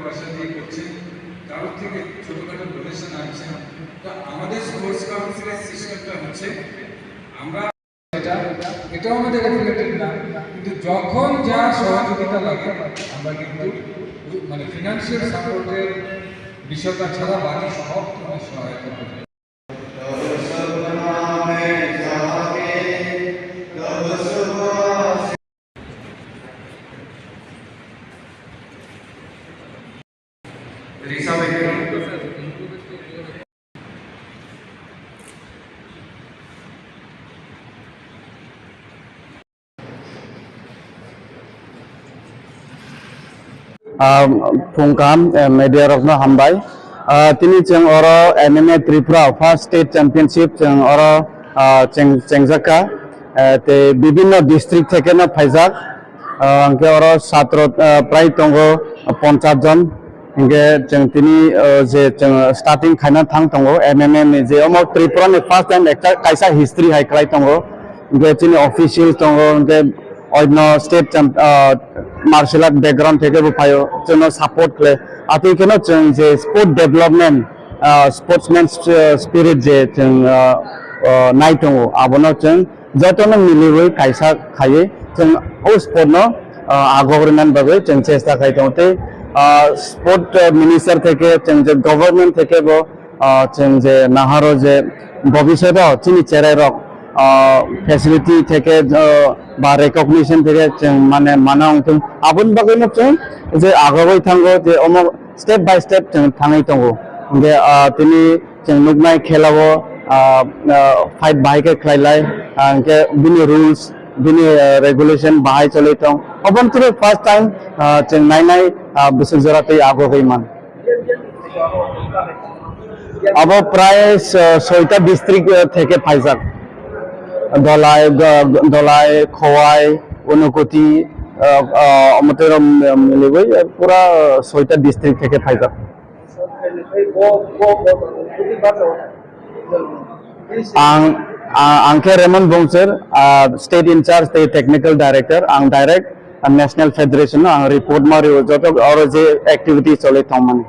পয়সা দিয়ে করছেন, কারোর থেকে ছোটখাটো ডোনেশন আনছেন। তো আমাদের স্পোর্টস কাউন্সিলের সিস্টেমটা হচ্ছে আমরা এটাও আমাদের রেগুলেটেড না, কিন্তু যখন যা সহযোগিতা লাগে আমরা কিন্তু মানে ফিনান্সিয়াল সাপোর্টের বিষয়টা ছাড়া বাকি সব ধরনের সহায়তা করি। Phungkam media rokno hambai tini cheng oro MMA Tripura first state championship cheng oro chengjaka te bibhinno district theke no phaijak angke oro satro prai tongo 50 jon angke cheng tini je starting khaina thang tongo MMA ni je omo Tripura ni first time ekta kaisa history hai klai tongo angke tini official tongo angke অন্য state martial art background থেকে পাইও জন্য support করে আতি কেন যে sport development sportsman spirit যে নাই দङ আবনো जों যতন মিলিবই কাইসা খায়ে जों ও স্পোর্ট ন আগরনান বাগৈ जों চেষ্টা খাই দতে স্পোর্ট মিনিস্টার থেকে जों যে গভর্নমেন্ট থেকে जों যে নাহারো যে ভবিষ্যৎ চিনি চেরাই রক ফ্যাসিলিটি থেকে বা রেকগনিশন থেকে মানে মানা অংথ আবুন বাগৈনো जों যে আগবাই থাঙ্গো যে অমো স্টেপ বাই স্টেপ जों थाङै दङ যে তিনি जों नुगनाय खेलावो फाइट बाहायके खायलाय के बिनि रुल्स बिनि रेगुलेशन बाहाय चलै दं अबंतरे फार्स्ट टाइम जों नायनाय बोसोर जरातै आगोगैमान अब प्राय 6টা डिस्ट्रिक्ट থেকে फाइजाक দলাই খোয়াই অনুকতি অমতেরম মিলিবই পুরা 6টা ডিস্ট্রিক্ট থেকে ফাইজাক आंखे रेमन बंसर state incharge state technical director आं डायरेक्ट नेशनल फेडरेशन आं रिपोर्ट मारियो जत और जे एक्टिविटी चले थां माने